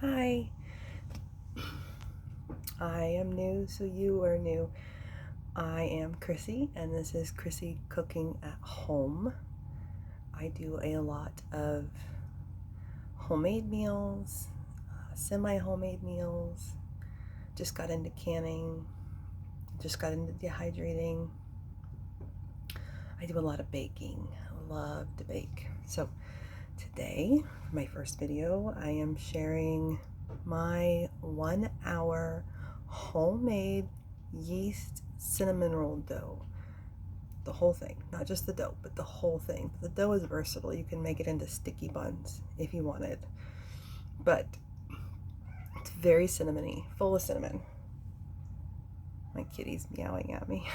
Hi, I am new, so you are new. I am Chrissy, and this is Chrissy Cooking at Home. I do a lot of homemade meals, semi-homemade meals, just got into canning, just got into dehydrating. I do a lot of baking. I love to bake. So today, for my first video, I am sharing my 1 hour homemade yeast cinnamon roll dough. The whole thing, not just the dough, but the whole thing. The dough is versatile. You can make it into sticky buns if you wanted, but it's very cinnamony, full of cinnamon. My kitty's meowing at me.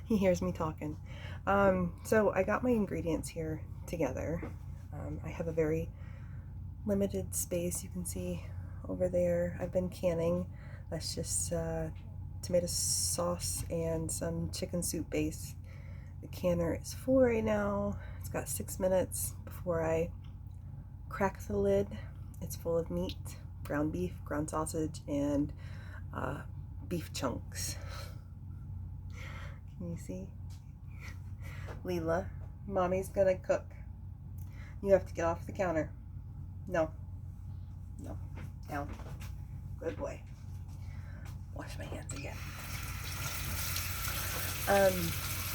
He hears me talking. So I got my ingredients here together. I have a very limited space, you can see over there. I've been canning. That's just tomato sauce and some chicken soup base. The canner is full right now. It's got 6 minutes before I crack the lid. It's full of meat, ground beef, ground sausage, and beef chunks. Can you see? Leela, mommy's gonna cook. You have to get off the counter. No, down. Good boy. Wash my hands again.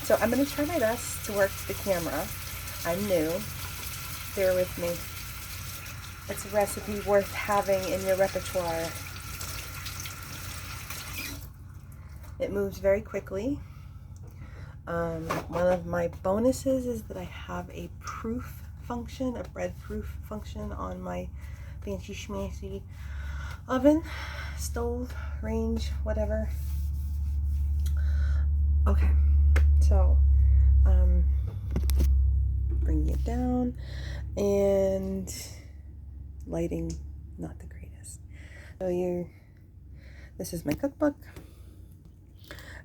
So I'm gonna try my best to work the camera. I'm new. Bear with me. It's a recipe worth having in your repertoire. It moves very quickly. One of my bonuses is that I have a proof function, a bread proof function on my fancy schmancy oven, stove, range, whatever. Okay, so bringing it down, and lighting not the greatest. So this is my cookbook.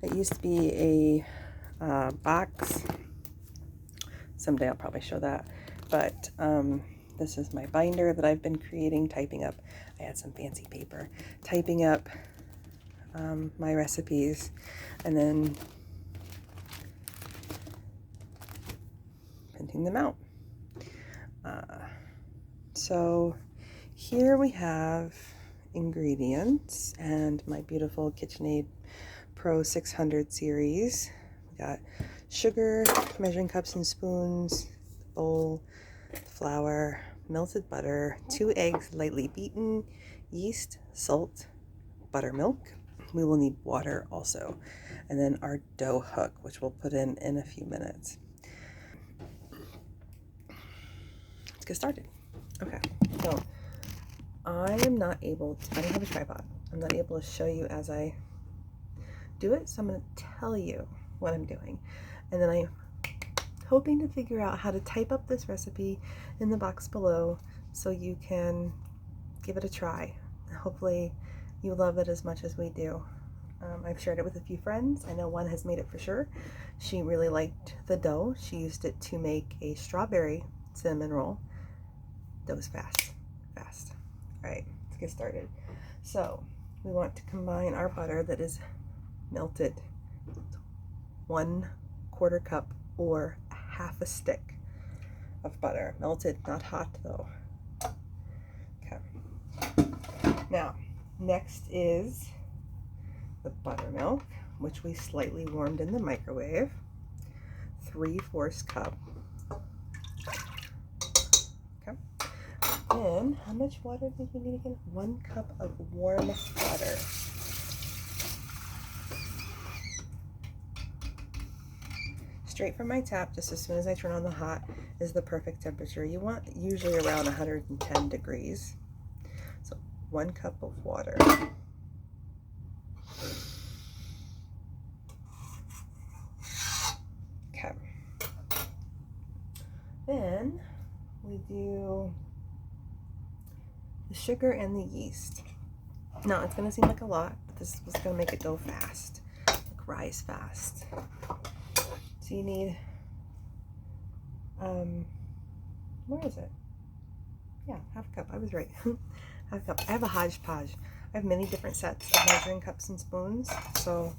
It used to be a box. Someday I'll probably show that, but this is my binder that I've been creating, typing up. I had some fancy paper, typing up my recipes, and then printing them out. So here we have ingredients and my beautiful KitchenAid Pro 600 series. We got sugar, measuring cups and spoons, bowl, flour, melted butter, 2 eggs lightly beaten, yeast, salt, buttermilk. We will need water also, and then our dough hook, which we'll put in a few minutes. Let's get started. Okay, so I don't have a tripod. I'm not able to show you as I do it, so I'm going to tell you what I'm doing, and then I'm hoping to figure out how to type up this recipe in the box below so you can give it a try. Hopefully you love it as much as we do. I've shared it with a few friends. I know one has made it for sure. She really liked the dough. She used it to make a strawberry cinnamon roll. That was fast. All right, let's get started. So we want to combine our butter that is melted, 1/4 cup or half a stick of butter. Melted, not hot though. Okay. Now, next is the buttermilk, which we slightly warmed in the microwave. 3/4 cup. Okay. Then, how much water did you need again? 1 cup of warm butter. Straight from my tap, just as soon as I turn on the hot, is the perfect temperature. You want usually around 110 degrees. So 1 cup of water. Okay. Then we do the sugar and the yeast. Now it's going to seem like a lot, but this is going to make it go fast, like rise fast. So you need, where is it? Yeah, half a cup. I was right. I have a hodgepodge. I have many different sets of measuring cups and spoons, so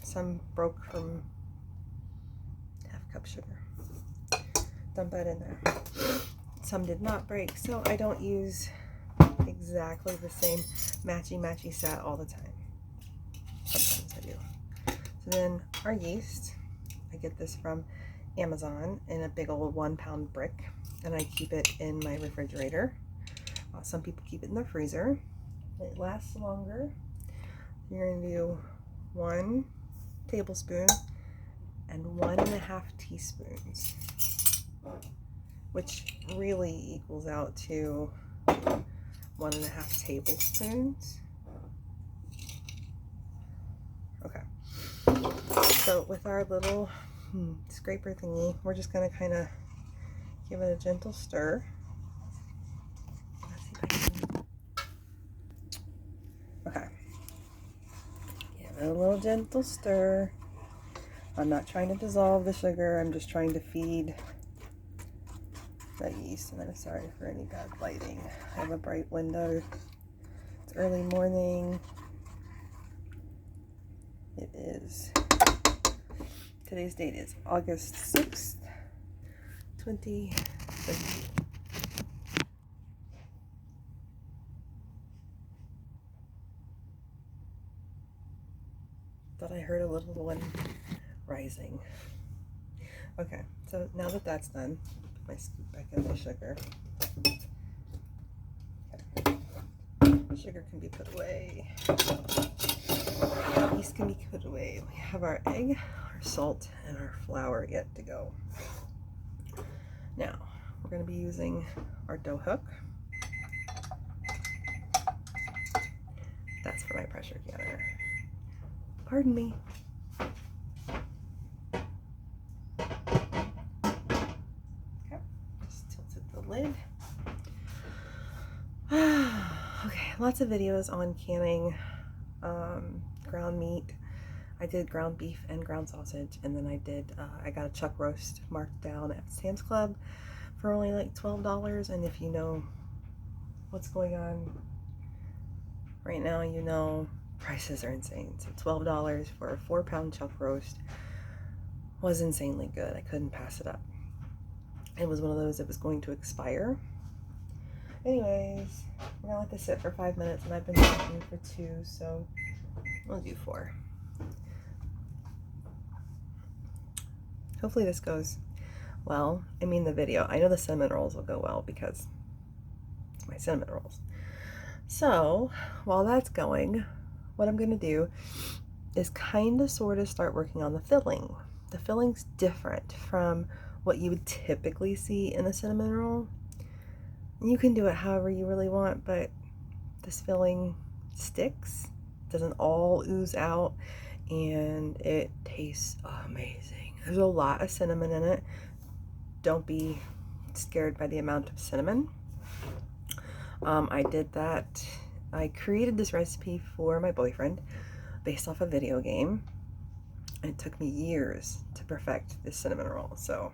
some broke from half cup sugar. Dump that in there. Some did not break, so I don't use exactly the same matchy set all the time. Sometimes I do. So then our yeast, I get this from Amazon in a big old 1 pound brick, and I keep it in my refrigerator. Some people keep it in their freezer. It lasts longer. You're going to do 1 tablespoon and 1.5 teaspoons, which really equals out to 1.5 tablespoons. Okay. So with our little scraper thingy, we're just going to kind of give it a gentle stir. Let's see if I can. Okay. Give it a little gentle stir. I'm not trying to dissolve the sugar. I'm just trying to feed the yeast. And I'm sorry for any bad lighting. I have a bright window. It's early morning. It is. Today's date is August 6th, 2020. Thought I heard a little one rising. Okay, so now that that's done, put my scoop back in my sugar. Okay. Sugar can be put away. Yeast can be put away. We have our egg, our salt, and our flour yet to go. Now, we're going to be using our dough hook. That's for my pressure canner. Pardon me. Okay, just tilted the lid. Okay, lots of videos on canning ground meat. I did ground beef and ground sausage, and then I got a chuck roast marked down at Sam's Club for only like $12. And if you know what's going on right now, you know prices are insane. So $12 for a 4-pound chuck roast was insanely good. I couldn't pass it up. It was one of those that was going to expire. Anyways, we're gonna let this sit for 5 minutes, and I've been cooking for 2, so we'll do 4. Hopefully this goes well. I mean the video. I know the cinnamon rolls will go well because it's my cinnamon rolls. So while that's going, what I'm going to do is kind of sort of start working on the filling. The filling's different from what you would typically see in a cinnamon roll. You can do it however you really want, but this filling sticks, doesn't all ooze out, and it tastes amazing. There's a lot of cinnamon in it. Don't be scared by the amount of cinnamon. I did that. I created this recipe for my boyfriend based off a video game. It took me years to perfect this cinnamon roll. So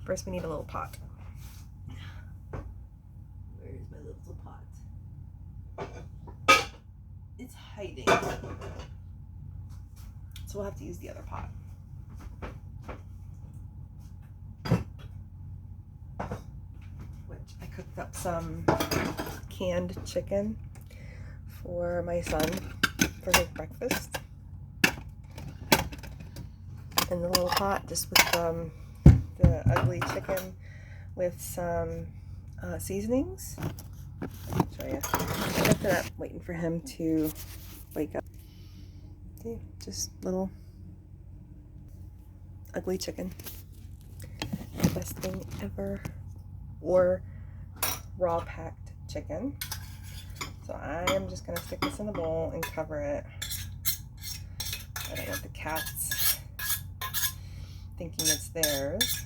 first we need a little pot. Where's my little pot? It's hiding. So we'll have to use the other pot. I cooked up some canned chicken for my son for his breakfast in the little pot, just with the ugly chicken with some seasonings. I'll show you. I left it up waiting for him to wake up. See, just little ugly chicken. The best thing ever. Or raw packed chicken. So I am just going to stick this in the bowl and cover it. I don't want the cats thinking it's theirs.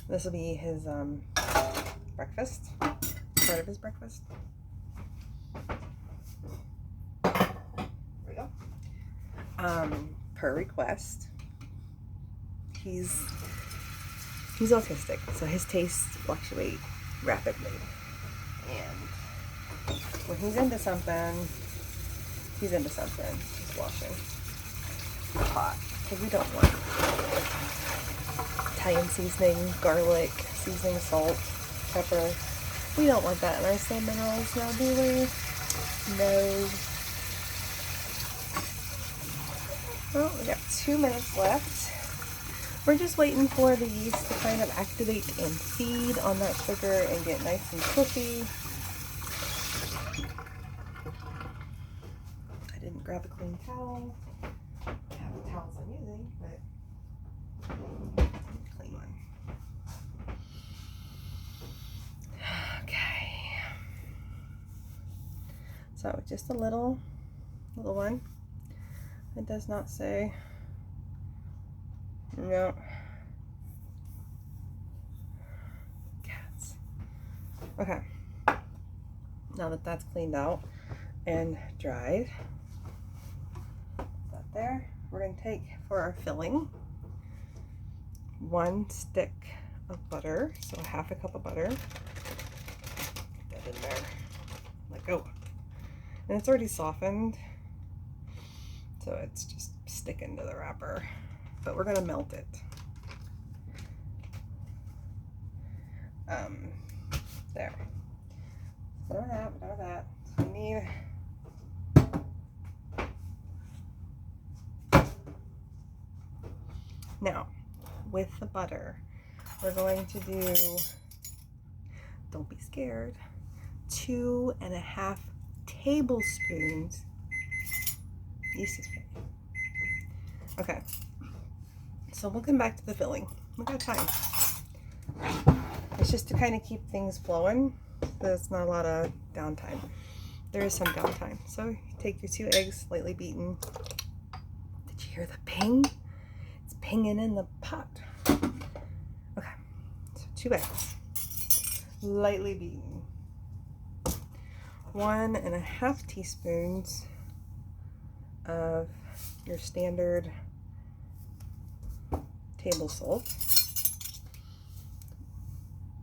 This will be his breakfast, part of his breakfast. There we go. Per request, he's autistic, so his tastes fluctuate rapidly. And when he's into something, he's into something. He's washing the pot because we don't want Italian seasoning, garlic, seasoning, salt, pepper. We don't want that in our same minerals now, do we? No. Well, we got 2 minutes left. We're just waiting for the yeast to kind of activate and feed on that sugar and get nice and cookie. I didn't grab a clean towel. I have the towels I'm using, but clean one. Okay. So just a little one. It does not say. No. Cats. Okay. Now that that's cleaned out and dried, that there, we're going to take for our filling 1 stick of butter, so a 1/2 cup of butter. Get that in there. Let go. And it's already softened, so it's just sticking to the wrapper. But we're going to melt it. There. So that. So we need now with the butter, we're going to do, don't be scared, 2.5 tablespoons. Yeast is funny. Okay. So we'll come back to the filling. We got time. It's just to kind of keep things flowing. There's not a lot of downtime. There is some downtime. So you take your 2 eggs, lightly beaten. Did you hear the ping? It's pinging in the pot. Okay. So 2 eggs, lightly beaten. 1.5 teaspoons of your standard table salt.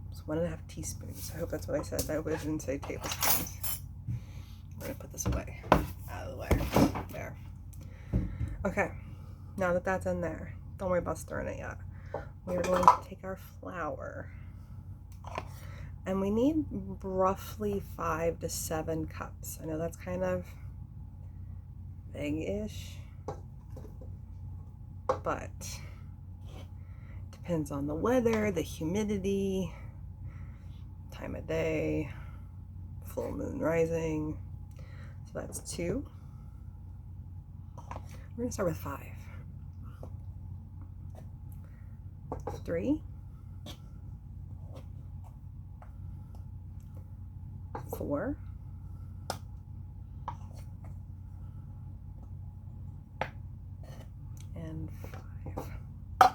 It's 1.5 teaspoons. I hope that's what I said. I hope I didn't say tablespoons. I'm going to put this away. Out of the way. There. Okay. Now that that's in there, don't worry about stirring it yet. We're going to take our flour. And we need roughly 5 to 7 cups. I know that's kind of vague-ish, but depends on the weather, the humidity, time of day, full moon rising. So that's 2. We're gonna start with 5. 3. 4. And 5.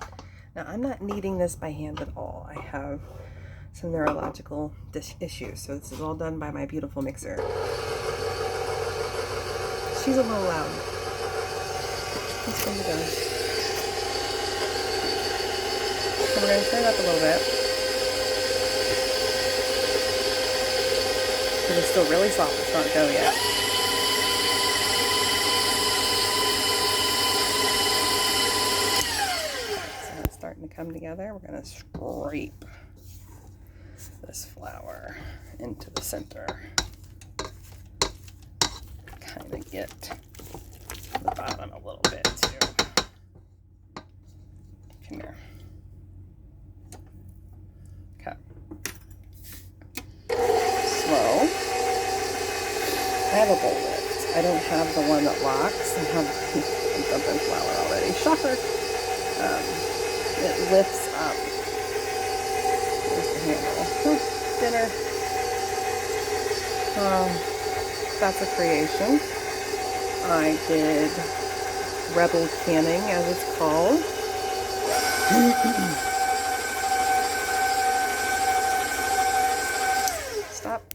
Now I'm not kneading this by hand at all. I have some neurological issues, so this is all done by my beautiful mixer. She's a little loud. Let's bring it down. So we're going to turn it up a little bit. Because it's still really soft. It's not dough yet. So it's starting to come together. We're going to scrape this flour into the center. Kind of get the bottom a little bit too. Come here. Okay. Slow. I have a bowl lift. I don't have the one that locks. I have dumping flour already. Shocker. It lifts up. There's the handle. Dinner. That's a creation. I did rebel canning, as it's called. Stop.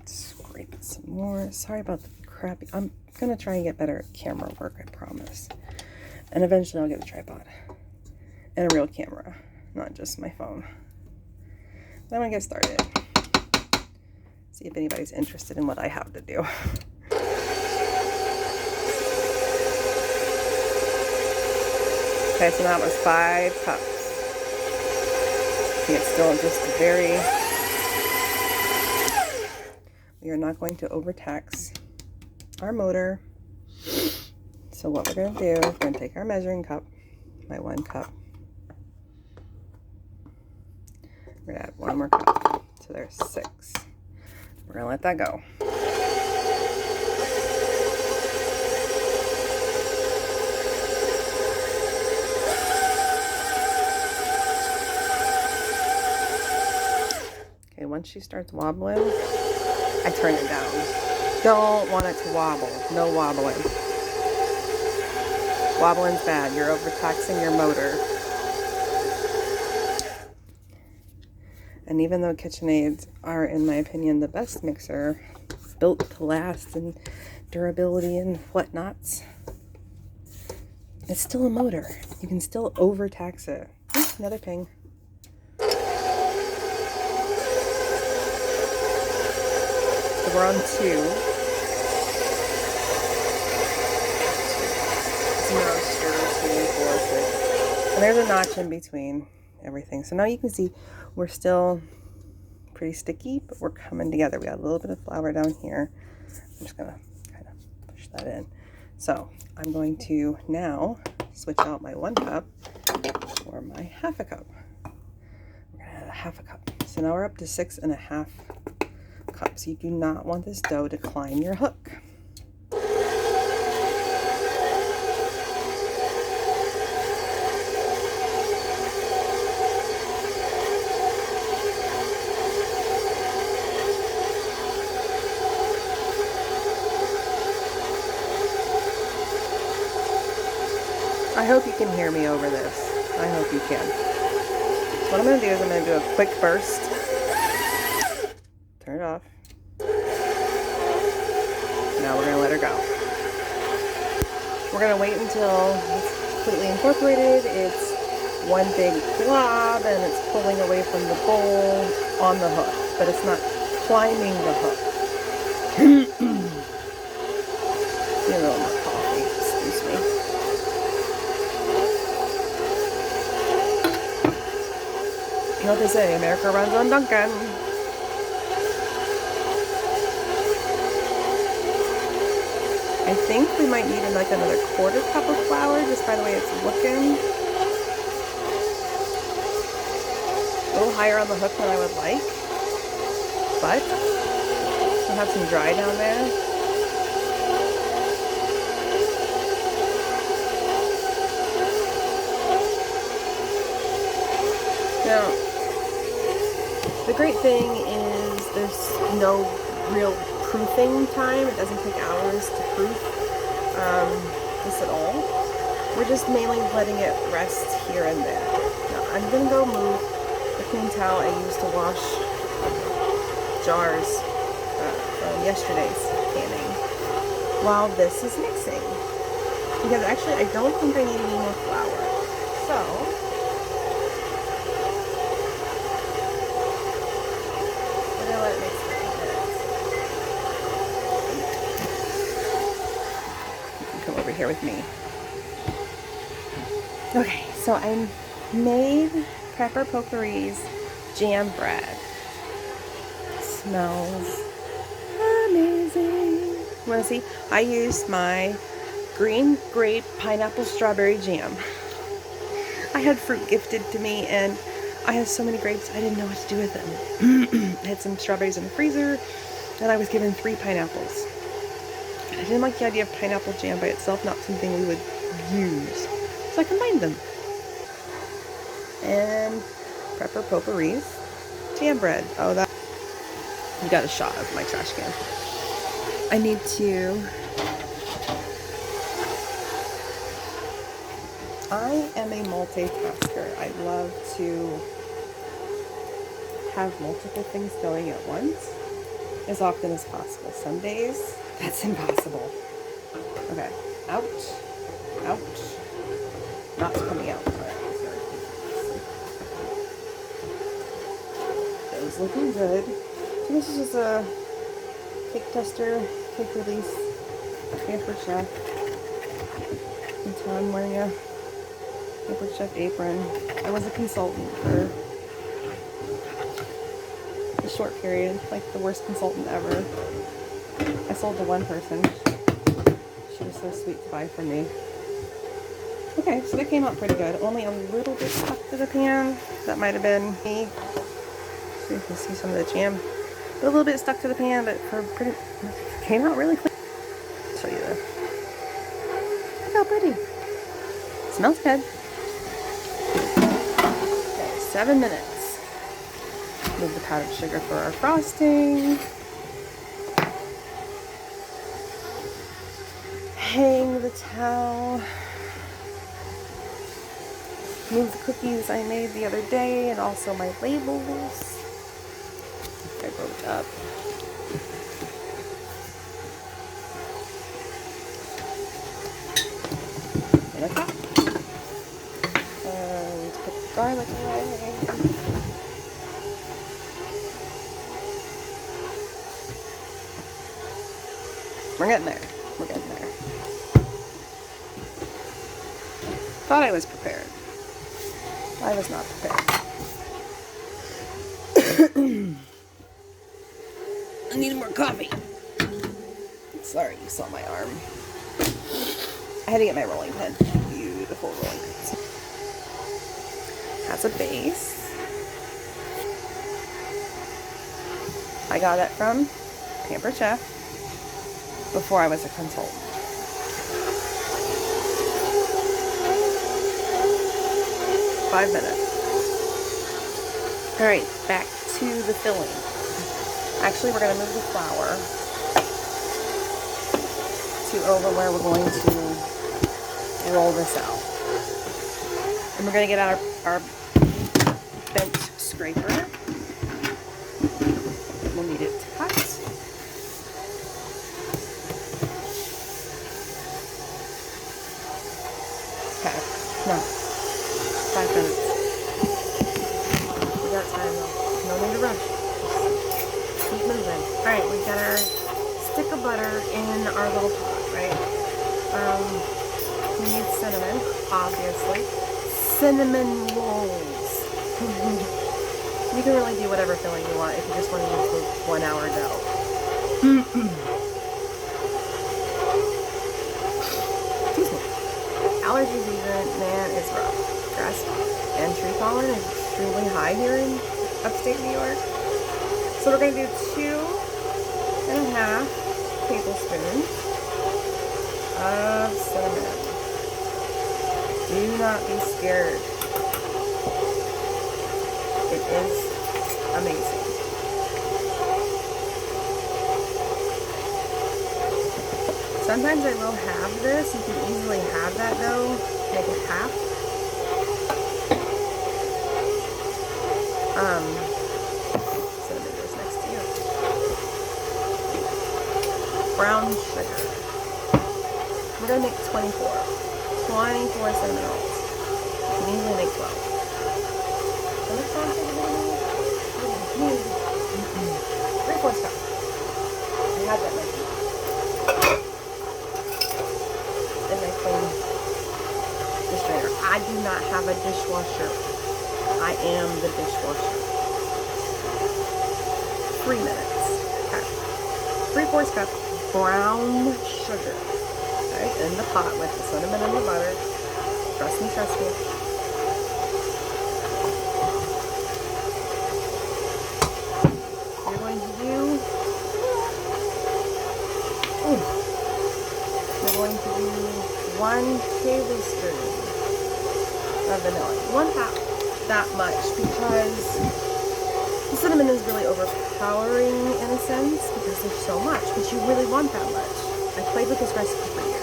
Scrape it some more. Sorry about the crappy. I'm gonna try and get better at camera work, I promise. And eventually I'll get a tripod and a real camera, not just my phone. I'm gonna get started. See if anybody's interested in what I have to do. Okay, so that was 5 cups. See, it's still just very... We are not going to overtax our motor. So what we're going to do, we're going to take our measuring cup, my 1 cup. We're going to add 1 more cup. So there's 6. We're going to let that go. Okay, once she starts wobbling, I turn it down. Don't want it to wobble. No wobbling. Wobbling's bad. You're overtaxing your motor. And even though KitchenAids are, in my opinion, the best mixer, built to last and durability and whatnots, it's still a motor. You can still overtax it. Ooh, another ping. So we're on 2. 0, 2, 4, 6. And there's a notch in between everything. So now you can see we're still pretty sticky, but we're coming together. We got a little bit of flour down here. I'm just gonna kind of push that in. So I'm going to now switch out my 1 cup for my 1/2 cup. We're gonna add a 1/2 cup. So now we're up to 6.5 cups. You do not want this dough to climb your hook. I hope you can hear me over this. I hope you can. So what I'm going to do is I'm going to do a quick burst. Turn it off. Now we're going to let her go. We're going to wait until it's completely incorporated. It's one big glob and it's pulling away from the bowl on the hook, but it's not climbing the hook. Need a little more coffee. Excuse me. You know what they say, America runs on Dunkin'. I think we might need like another 1/4 cup of flour, just by the way it's looking. A little higher on the hook than I would like, but we'll have some dry down there. Now, the great thing is there's no real proofing time. It doesn't take hours to proof this at all. We're just mainly letting it rest here and there. Now, I'm going to go move the clean towel I used to wash jars from yesterday's canning while this is mixing. Because actually I don't think I need any more flour. So, we're going to let it mix for 8 minutes. You can come over here with me. Okay, so I made Pepper Potpourri's jam bread. Smells amazing. Want to see? I used my green grape pineapple strawberry jam. I had fruit gifted to me and I had so many grapes I didn't know what to do with them. I had some strawberries in the freezer and I was given 3 pineapples. I didn't like the idea of pineapple jam by itself, not something we would use. So I combined them. And Pepper Potpourri's jam bread. Oh, that... You got a shot of my trash can. I need to... I am a multitasker. I love to have multiple things going at once as often as possible. Some days, that's impossible. Okay, out, out, not coming out. All right, is looking good. So this is just a cake tester, cake release, pampered chef. And so I'm wearing a pampered chef apron. I was a consultant for a short period, like the worst consultant ever. I sold to one person. She was so sweet to buy from me. Okay, so they came out pretty good. Only a little bit stuck to the pan. That might have been me. So you can see some of the jam. A little bit stuck to the pan, but came out really clean. I'll show you this. Look how pretty. It smells good. Okay, 7 minutes. Move the powdered sugar for our frosting. Hang the towel. Move the cookies I made the other day and also my labels. I broke it up. And a cup. And put the garlic away. We're getting there. We're getting there. Thought I was prepared. I was not prepared. I need more coffee. Sorry, you saw my arm. I had to get my rolling pin. Beautiful rolling pin. Has a base. I got it from Pampered Chef before I was a consultant. Five minutes. All right, back to the filling. Actually, we're going to move the flour to over where we're going to roll this out. And we're going to get out our bench scraper. We'll need it to cut. Okay, no. 5 minutes. We got time though. No need to rush. Just keep moving. Alright, we've got our stick of butter in our little pot, right? We need cinnamon, obviously. Cinnamon rolls. You can really do whatever filling you want if you just want to use the 1 hour dough. Excuse me. Allergy season, man, is rough. Grass and tree pollen is extremely high here in upstate New York. So we're going to do 2.5 tablespoons of cinnamon. Do not be scared. It is amazing. Sometimes I will have this. You can easily have that dough, make it half. Cinnamon goes next to you. Brown sugar. We're going to make 24 cinnamon rolls. You can easily make 12. How much brown sugar do we need? 3/4 cup. I had that in my clean dish drainer. I do not have a dishwasher. I am the dishwasher. 3 minutes. Okay. 3/4 cup brown sugar. Right, in the pot with the cinnamon and the butter. Trust me, trust me. You're going to do. You're going to do 1 tablespoon of vanilla. You want that much because the cinnamon is really overpowering in a sense because there's so much, but you really want that much. I played with this recipe for years.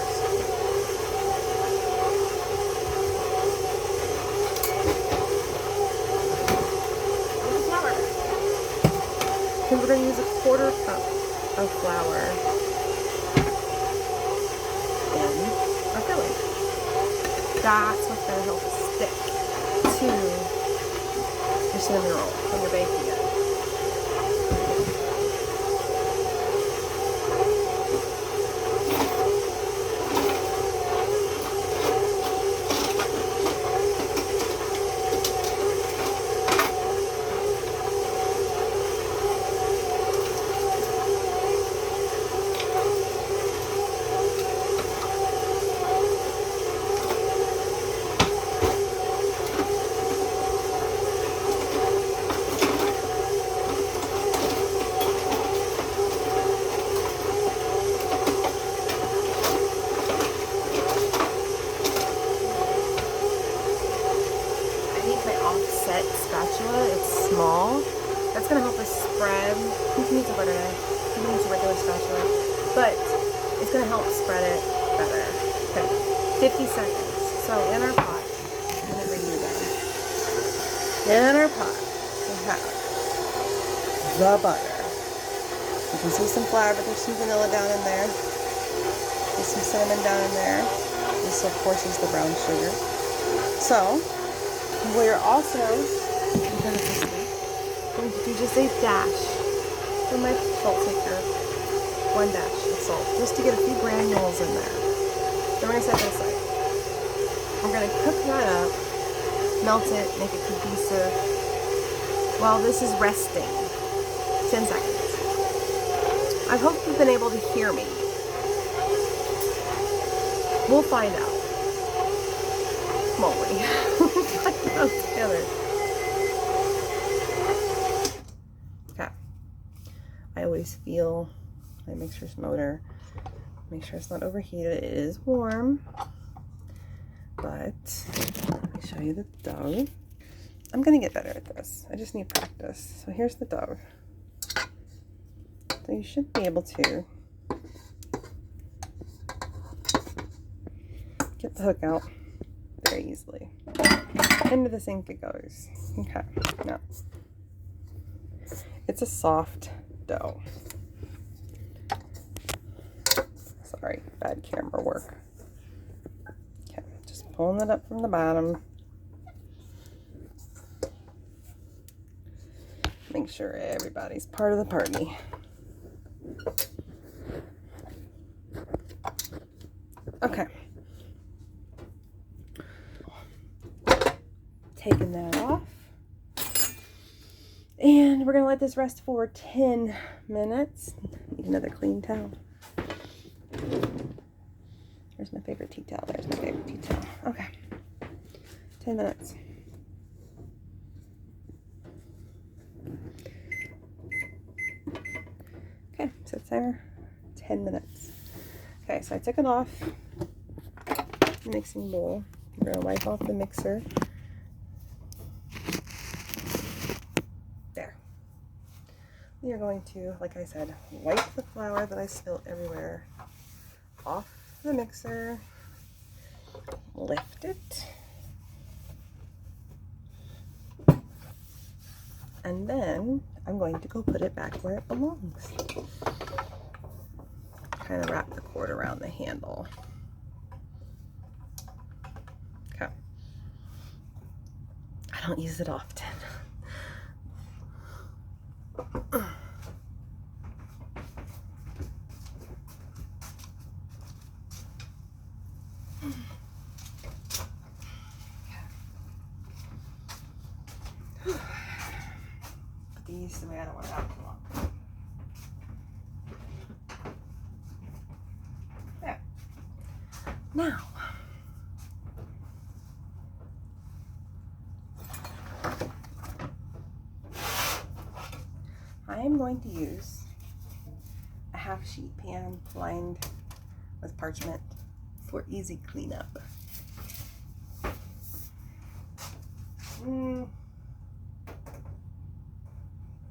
And we're going to use 1/4 cup of flour in our filling. That's what's going to help stick to your cinnamon roll when you're baking it. That's going to help us spread. You can use a butter knife, you can use a regular spatula, but it's going to help spread it better. Okay, 50 seconds. So in our pot, I'm going to bring you down. In our pot, we have the butter. You can see some flour, but there's some vanilla down in there. There's some cinnamon down in there. This, of course, is the brown sugar. So, we're also going to do just a dash from my salt shaker. 1 dash of salt, just to get a few granules in there. Then we're going to set that aside. We're going to cook that up, melt it, make it cohesive, while this is resting. 10 seconds. I hope you've been able to hear me. We'll find out. Won't we? We'll find out together. Okay. I always feel my mixer's motor. Make sure it's not overheated. It is warm. But let me show you the dough. I'm going to get better at this. I just need practice. So here's the dough. So you should be able to get the hook out very easily. Into the sink it goes. Okay, now it's a soft dough. Sorry, bad camera work. Okay, just pulling it up from the bottom. Make sure everybody's part of the party. Okay. Taking that off. And we're going to let this rest for 10 minutes. Need another clean towel. There's my favorite tea towel. There's my favorite tea towel. Okay. 10 minutes. Okay, so it's there. 10 minutes. Okay, so I took it off the mixing bowl. We're going to wipe off the mixer. There. You're going to, like I said, wipe the flour that I spilled everywhere off the mixer. Lift it. And then I'm going to go put it back where it belongs. Kind of wrap the cord around the handle. Okay. I don't use it often. Put these the way I don't want to have them on. There. Now, I am going to use a half sheet pan lined with parchment for easy cleanup.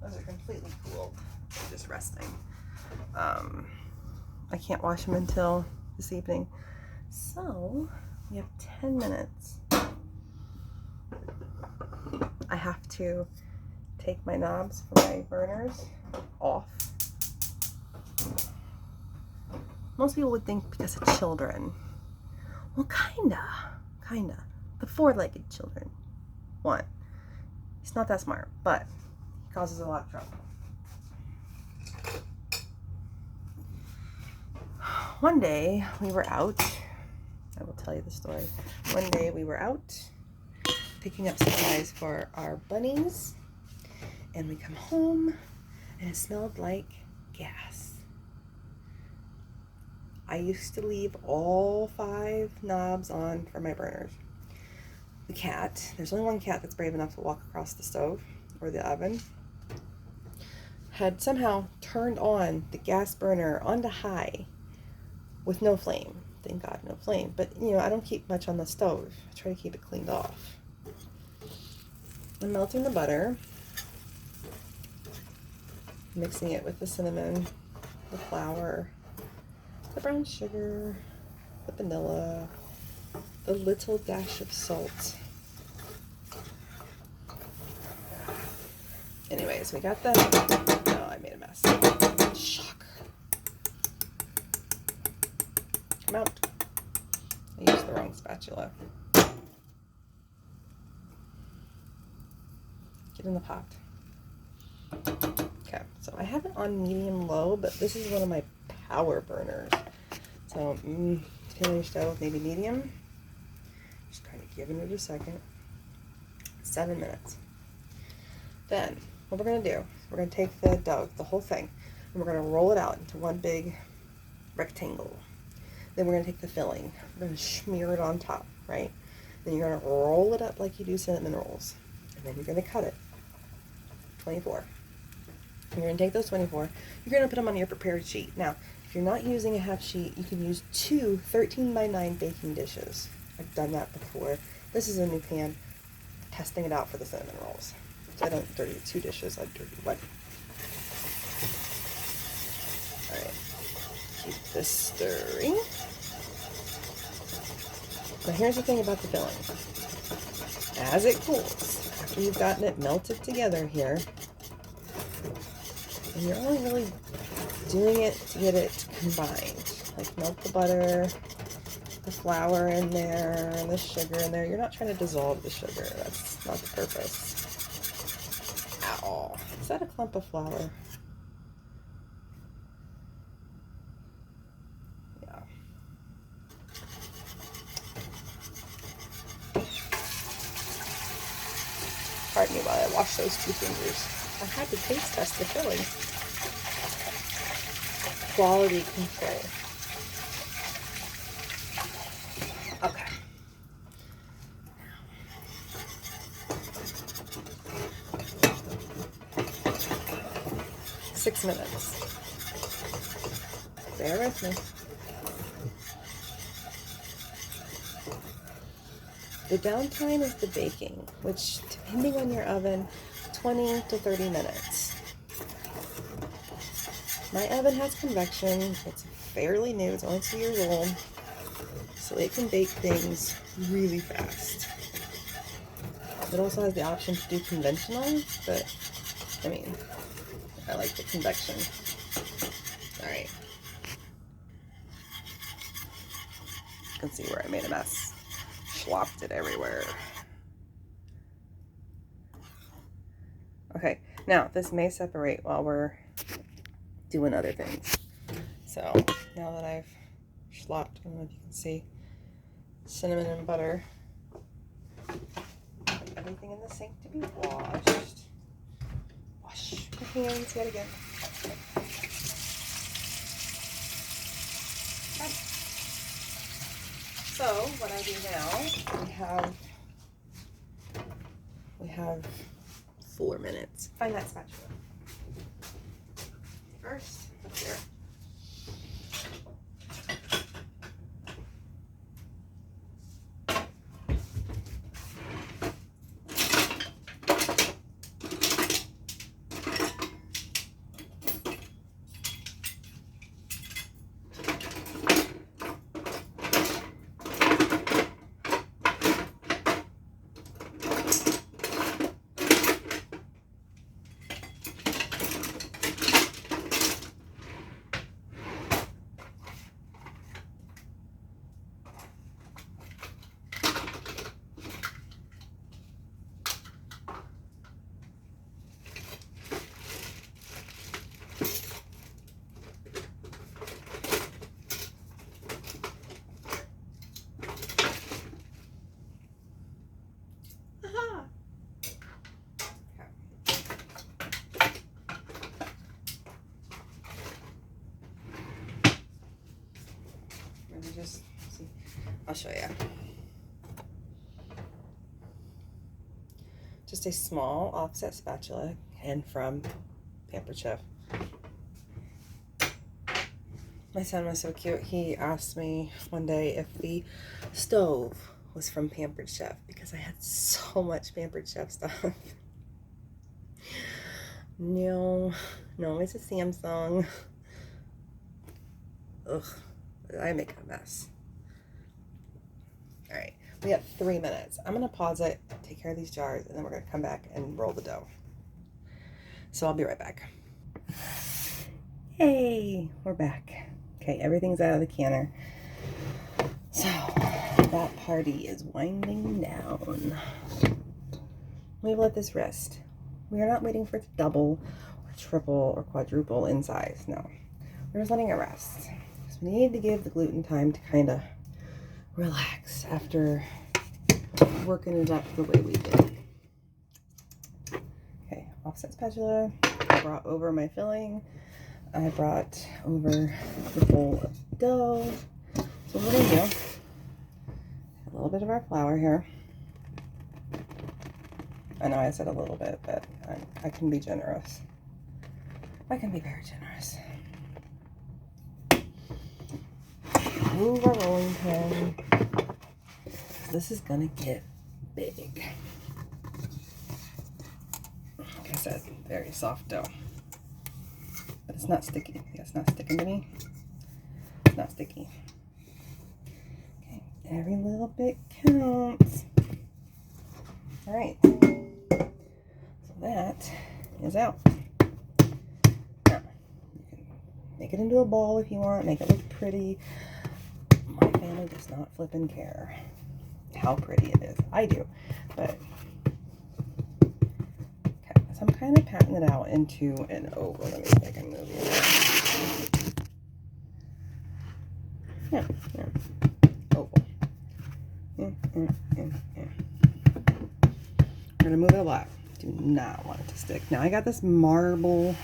Those are completely cooled. They're just resting. I can't wash them until this evening. So we have 10 minutes. I have to take my knobs for my burners off. Most people would think because of children. Well, kinda. The 4-legged children. One, he's not that smart, but he causes a lot of trouble. One day we were out. I will tell you the story. One day we were out picking up supplies for our bunnies, and we come home and it smelled like gas. I used to leave all 5 knobs on for my burners. The cat, there's only one cat that's brave enough to walk across the stove or the oven, had somehow turned on the gas burner onto high with no flame. Thank God, no flame. But, you know, I don't keep much on the stove. I try to keep it cleaned off. I'm melting the butter. Mixing it with the cinnamon, the flour, the brown sugar, the vanilla, a little dash of salt. Anyways, we got the, oh, I made a mess. Shocker. Come out. I used the wrong spatula. Get in the pot. Okay, so I have it on medium-low, but this is one of my power burners. So, depending on your stove, maybe medium. Just kind of giving it a second. 7 minutes. Then, what we're going to do, we're going to take the dough, the whole thing, and we're going to roll it out into one big rectangle. Then we're going to take the filling, we're going to smear it on top, right? Then you're going to roll it up like you do cinnamon rolls. And then you're going to cut it. 24. You're going to take those 24, you're going to put them on your prepared sheet. Now, if you're not using a half sheet, you can use 2 13x9 baking dishes. I've done that before. This is a new pan, testing it out for the cinnamon rolls. So I don't dirty 2 dishes, I dirty 1. Alright, keep this stirring. Now here's the thing about the filling. As it cools, after you've gotten it melted together here, and you're only really doing it to get it combined. Like melt the butter, the flour in there, and the sugar in there. You're not trying to dissolve the sugar. That's not the purpose at all. Is that a clump of flour? Yeah. Pardon me while I wash those 2 fingers. I had to taste test the filling. Quality control. Okay. 6 minutes. Bear with me. The downtime is the baking, which, depending on your oven, 20 to 30 minutes. My oven has convection. It's fairly new. It's only 2 years old. So it can bake things really fast. It also has the option to do conventional, but, I mean, I like the convection. Alright. You can see where I made a mess. Slopped it everywhere. Okay, now this may separate while we're doing other things. So now that I've slopped, I don't know if you can see, cinnamon and butter, put everything in the sink to be washed. Wash my hands yet again. Okay. So what I do now, we have 4 minutes. Find that spatula. First, up there. Just see. I'll show you. Just a small offset spatula, and from Pampered Chef. My son was so cute. He asked me one day if the stove was from Pampered Chef because I had so much Pampered Chef stuff. No, No, it's a Samsung. Ugh, I make a mess. All right, we got 3 minutes. I'm gonna pause it, take care of these jars, and then we're gonna come back and roll the dough. So I'll be right back. Hey, we're back. Okay, everything's out of the canner. So that party is winding down. We've let this rest. We are not waiting for it to double or triple or quadruple in size. No, we're just letting it rest. So we need to give the gluten time to kind of relax after working it up the way we did. Okay, offset spatula. I brought over my filling. I brought over the bowl of dough. So what we're gonna do, a little bit of our flour here. I know I said a little bit, but I can be generous. I can be very generous. Move our rolling pin. This is gonna get big. Like I said, very soft dough. But it's not sticky. Yeah, it's not sticking to me. It's not sticky. Okay, every little bit counts. All right. So that is out. Now, you can make it into a ball if you want, make it look pretty. My family does not flip and care how pretty it is. I do, but okay, so I'm kind of patting it out into an oval. Let me see if I can move it. Yeah, oval. We're gonna move it a lot. Do not want it to stick. Now I got this marble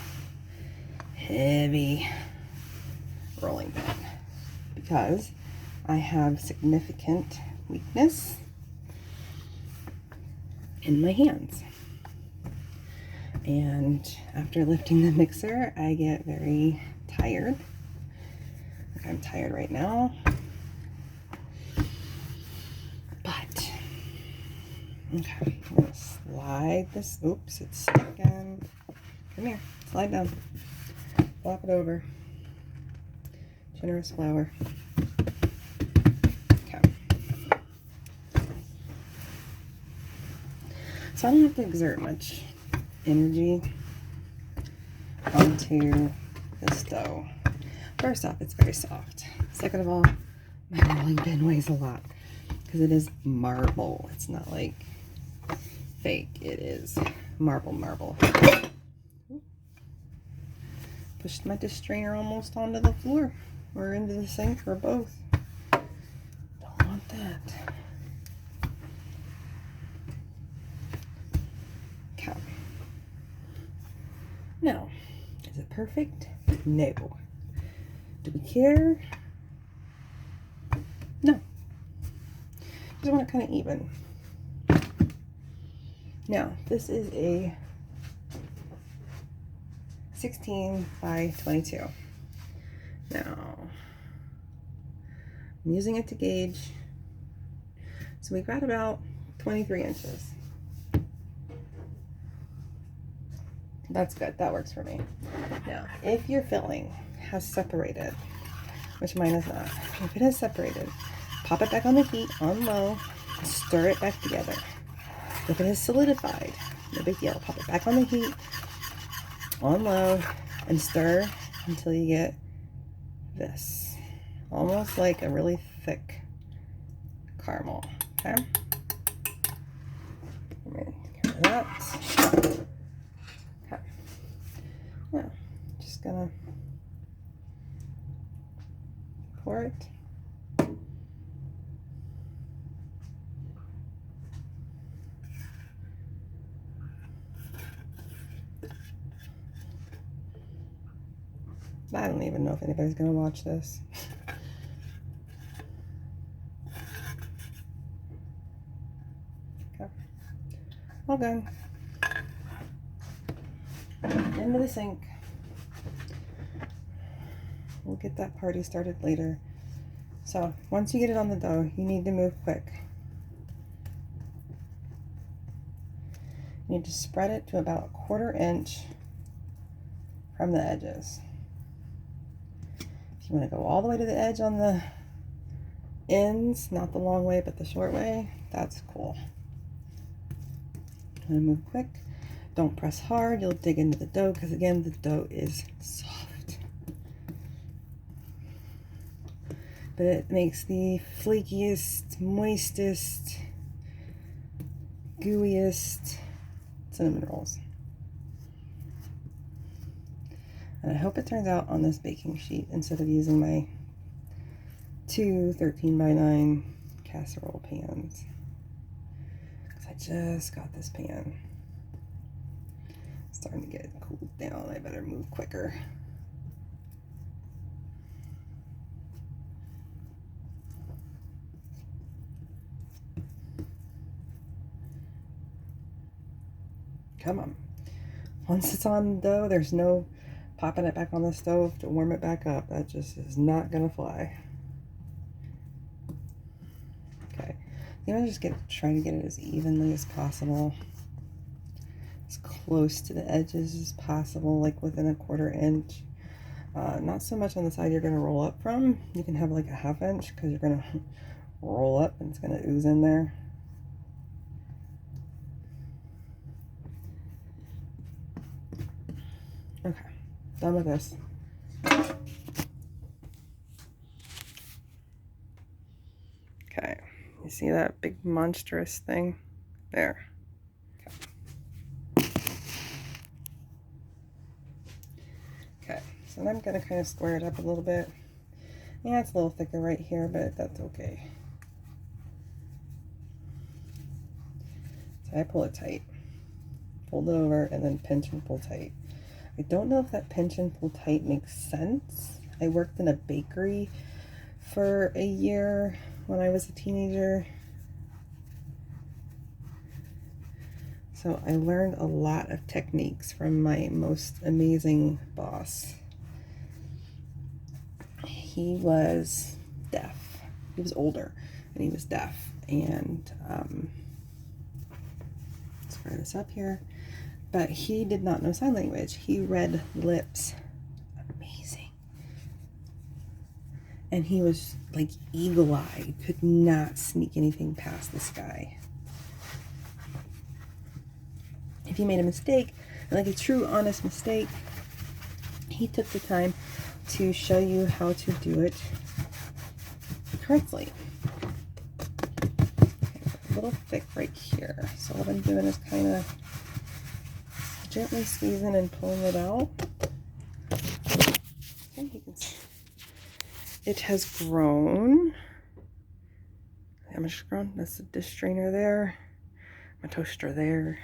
heavy rolling pin because I have significant weakness in my hands. And after lifting the mixer, I get very tired. Like I'm tired right now. But, okay, I'm gonna slide this. Oops, it's sticking. Come here, slide down. Flop it over. Generous flour. Okay. So I don't have to exert much energy onto this dough. First off, it's very soft. Second of all, my rolling pin weighs a lot because it is marble. It's not like fake. It is marble. Pushed my dish strainer almost onto the floor or into the sink or both. Don't want that. Okay. Now, is it perfect? No. Do we care? No. Just want it kind of even. Now, this is a 16 by 22. Now, I'm using it to gauge. So we've got about 23 inches. That's good. That works for me. Now, if your filling has separated, which mine is not, if it has separated, pop it back on the heat on low, and stir it back together. If it has solidified, no big deal. Pop it back on the heat on low and stir until you get this. Almost like a really thick caramel. Okay? I'm going to take care of that. Okay. Now, just gonna pour it. I don't even know if anybody's gonna watch this. Okay. All done. Into the sink. We'll get that party started later. So once you get it on the dough, you need to move quick. You need to spread it to about 1/4 inch from the edges. If you want to go all the way to the edge on the ends, not the long way but the short way, that's cool. I'm gonna move quick. Don't press hard, you'll dig into the dough because again the dough is soft. But it makes the flakiest, moistest, gooeyest cinnamon rolls. And I hope it turns out on this baking sheet instead of using my two 13x9 casserole pans. Because I just got this pan. It's starting to get cooled down. I better move quicker. Come on. Once it's on the dough, there's no popping it back on the stove to warm it back up. That just is not gonna fly. Okay, I'm gonna just try to get it as evenly as possible, as close to the edges as possible, like within a 1/4 inch. Not so much on the side you're gonna roll up from. You can have like a 1/2 inch because you're gonna roll up and it's gonna ooze in there. Okay, done with this. Okay, you see that big monstrous thing? There. Okay, so then I'm gonna kind of square it up a little bit. Yeah, it's a little thicker right here, but that's okay. So I pull it tight. Fold it over and then pinch and pull tight. I don't know if that pinch and pull tight makes sense. I worked in a bakery for a year when I was a teenager. So I learned a lot of techniques from my most amazing boss. He was deaf. He was older and he was deaf. And square this up here. But he did not know sign language. He read lips. Amazing. And he was like eagle-eyed. Could not sneak anything past this guy. If you made a mistake, like a true honest mistake, he took the time to show you how to do it correctly. Okay, a little thick right here. So what I'm doing is kind of gently squeezing and pulling it out. Okay, you can see it has grown. How much has grown? That's the dish strainer there. My toaster there.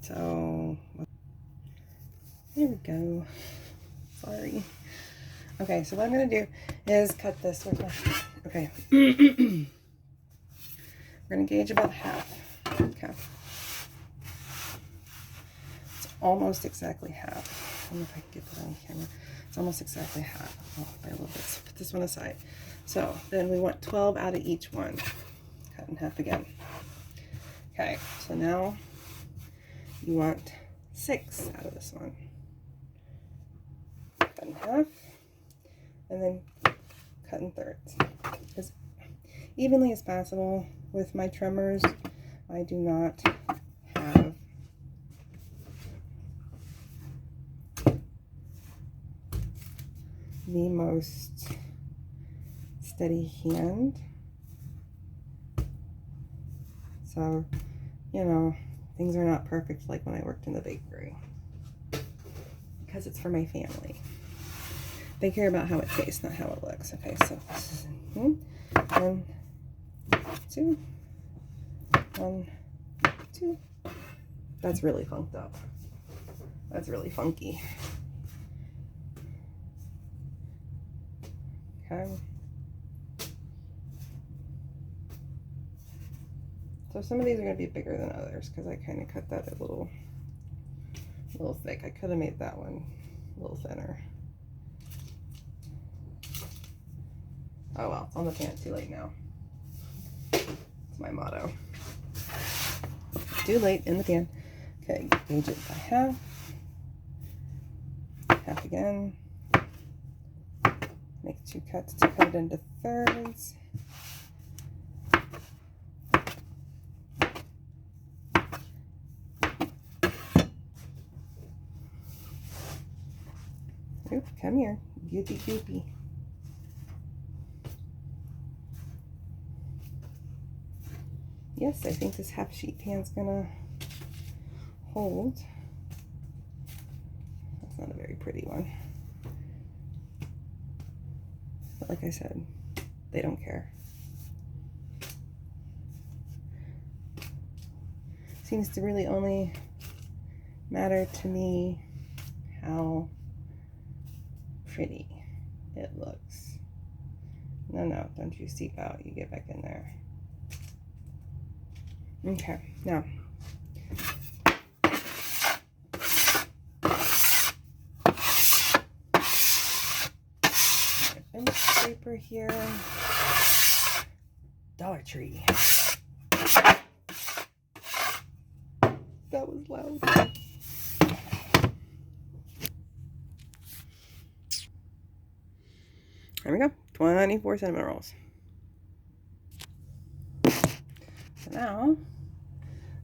So there we go. Sorry. Okay, so what I'm gonna do is cut this with my, okay. We're gonna gauge about half. Okay. It's almost exactly half. I don't know if I can get that on camera. It's almost exactly half. Off by a little bit. So put this one aside. So then we want 12 out of each one. Cut in half again. Okay, so now you want 6 out of this one. Cut in half. And then cut in thirds. As evenly as possible. With my tremors, I do not have the most steady hand. So, you know, things are not perfect like when I worked in the bakery. Because it's for my family. They care about how it tastes, not how it looks. Okay, so 1, 2, 1, 2. That's really funked up. That's really funky. Okay. So some of these are going to be bigger than others because I kind of cut that a little thick. I could have made that one a little thinner. Oh well, it's on the pan, too late now. It's my motto. too late in the pan. Okay, gauge it by half. Half again. Make 2 cuts to cut it into thirds. Oop, come here, goopy goopy. Yes, I think this half sheet pan's gonna hold. That's not a very pretty one. But like I said, they don't care. Seems to really only matter to me how pretty it looks. No, don't you seep out, you get back in there. Okay, now bench scraper here. Dollar Tree. That was loud. There we go, 24 cinnamon rolls. So now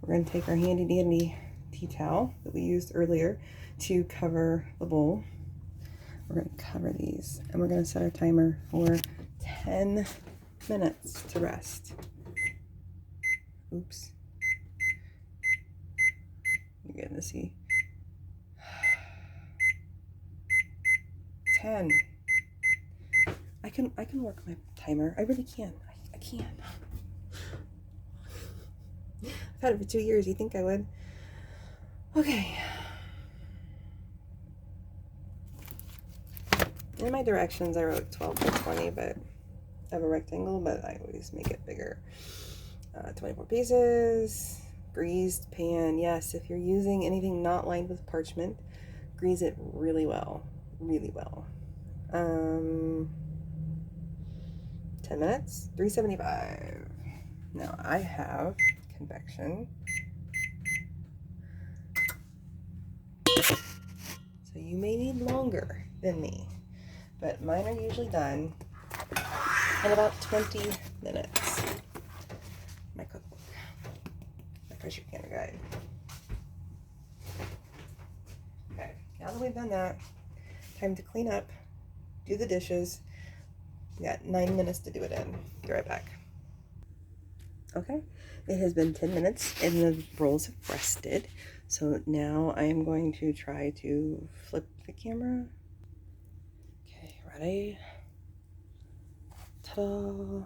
we're going to take our handy dandy tea towel that we used earlier to cover the bowl. We're going to cover these and we're going to set our timer for 10 minutes to rest. Oops. You're getting to see. 10. I can work my timer. I really can. I can. I've had it for 2 years. You think I would? Okay. In my directions, I wrote 12 to 20, but I have a rectangle, but I always make it bigger. 24 pieces. Greased pan. Yes, if you're using anything not lined with parchment, grease it really well. Really well. 10 minutes, 375. Now I have convection. So you may need longer than me, but mine are usually done in about 20 minutes. My cookbook, my pressure canner guide. Okay, now that we've done that, time to clean up, do the dishes. We got 9 minutes to do it in. Be right back. Okay, it has been 10 minutes and the rolls have rested. So now I am going to try to flip the camera. Okay, ready? Ta-da!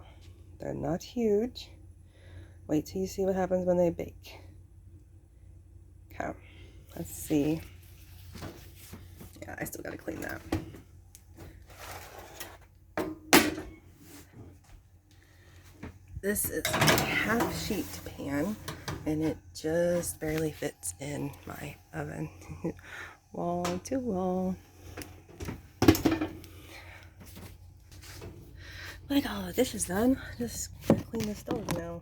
They're not huge. Wait till you see what happens when they bake. Okay, let's see. Yeah, I still gotta clean that. This is a half sheet pan and it just barely fits in my oven. Wall to wall. But I got all the dishes done. Just gonna clean the stove now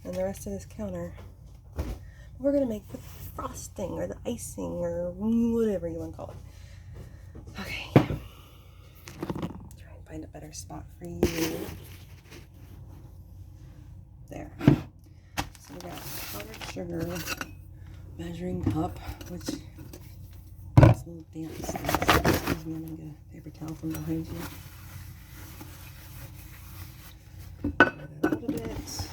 and the rest of this counter. We're gonna make the frosting or the icing or whatever you want to call it. Okay. Try and find a better spot for you. There. So we got powdered sugar, measuring cup, which is a little damp stuff. Excuse me, I'm gonna get a paper towel from behind you. Pour that out a bit.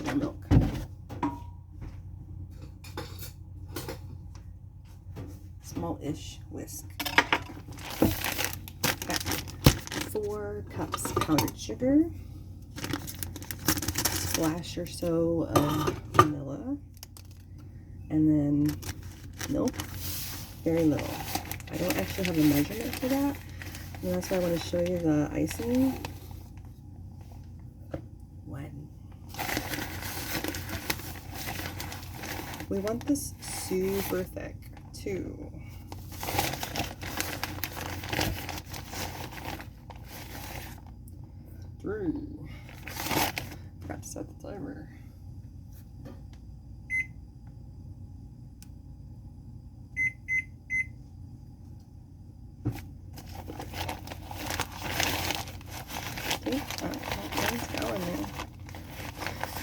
Buttermilk. Small-ish whisk. Got 4 cups powdered sugar, splash or so of vanilla, and then milk, very little. I don't actually have a measurement for that, and that's why I want to show you the icing. When we want this super thick too. Through. Got forgot to set the timer. See? It's going there.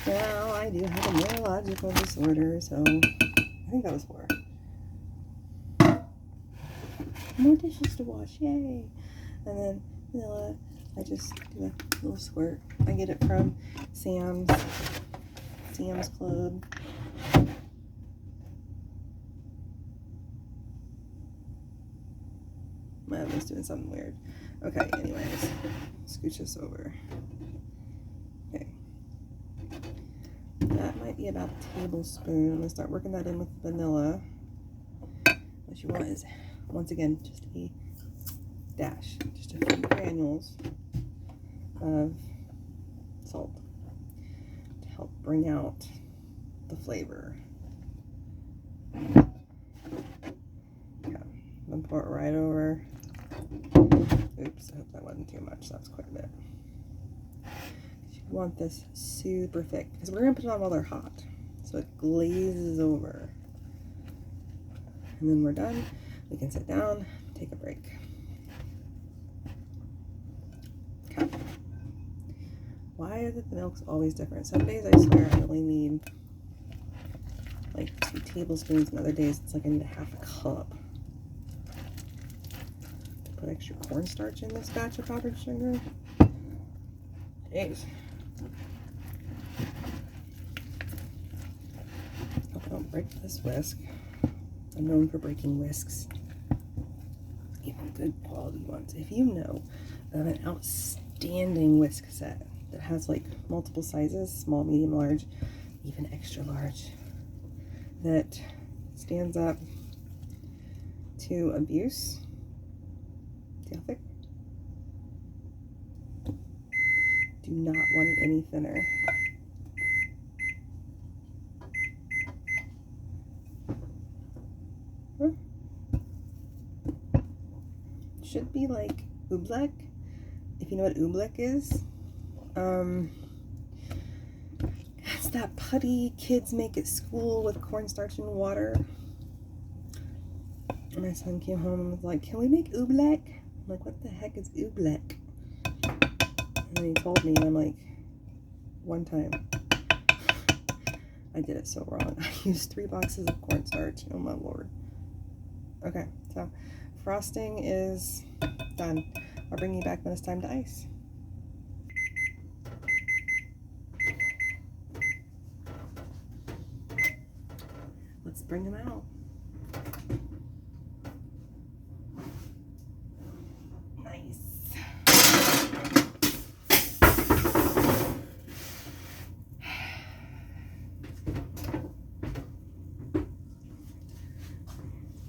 Now, I do have a neurological disorder, so I think that was 4. More dishes to wash, yay! And then vanilla, I just do a little squirt. I get it from Sam's Club. My oven's doing something weird. Okay, anyways, scooch this over. Okay. That might be about a tablespoon. I'm gonna start working that in with vanilla. What you want is, once again, just a dash, just a few granules of salt to help bring out the flavor. Okay, I'm gonna pour it right over. Oops, I hope that wasn't too much. That's quite a bit. You want this super thick because we're gonna put it on while they're hot, so it glazes over. And then we're done. We can sit down, take a break. Okay. Why is it the milk's always different? Some days I swear I only need like 2 tablespoons, and other days it's like I need a half a cup. Put extra cornstarch in this batch of powdered sugar. Jeez. Hope I don't break this whisk. I'm known for breaking whisks. Even good quality ones. If you know of an outstanding whisk set that has like multiple sizes, small, medium, large, even extra large, that stands up to abuse. See how thick? Do not want it any thinner. Huh? Should be like oobleck, if you know what oobleck is. It's that putty kids make at school with cornstarch and water. And my son came home and was like, "Can we make oobleck?" I'm like, "What the heck is oobleck?" And then he told me, and I'm like, one time I did it so wrong. I used 3 boxes of cornstarch. Oh my lord. Okay, so frosting is done. I'll bring you back when it's time to ice. Let's bring them out. Nice.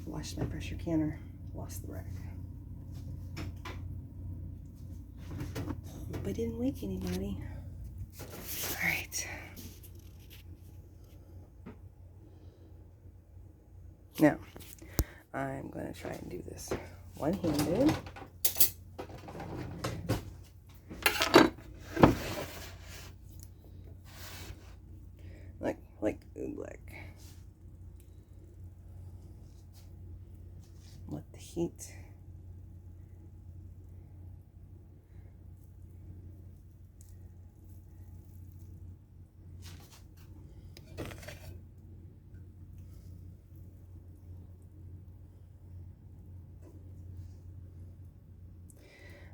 Washed my pressure canner. Lost the rack. Hope I didn't wake anybody. All right. Now, I'm going to try and do this one-handed. Like oobleck. Let the heat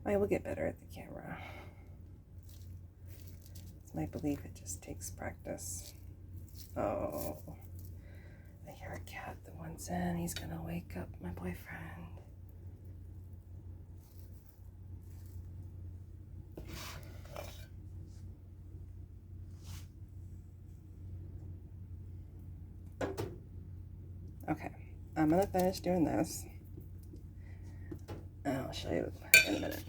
I will get better at the camera. It's my belief it just takes practice. Oh, I hear a cat that wants in. He's gonna wake up my boyfriend. Okay, I'm gonna finish doing this. And I'll show you in a minute.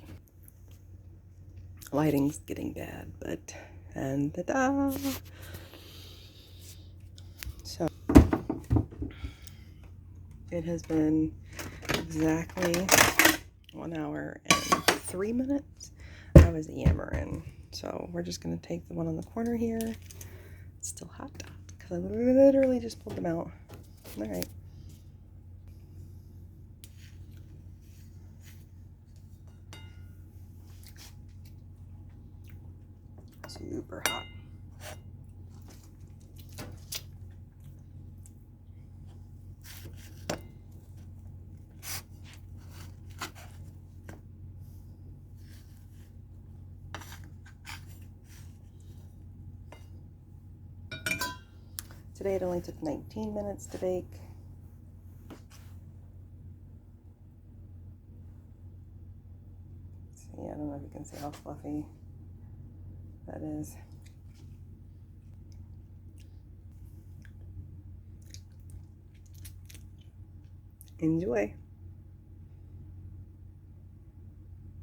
Lighting's getting bad, but and ta-da! So it has been exactly 1 hour and 3 minutes. I was yammering, So we're just going to take the one on the corner here. It's still hot because I literally just pulled them out. All right. Super hot. Today it only took 19 minutes to bake. See, I don't know if you can see how fluffy that is. Enjoy.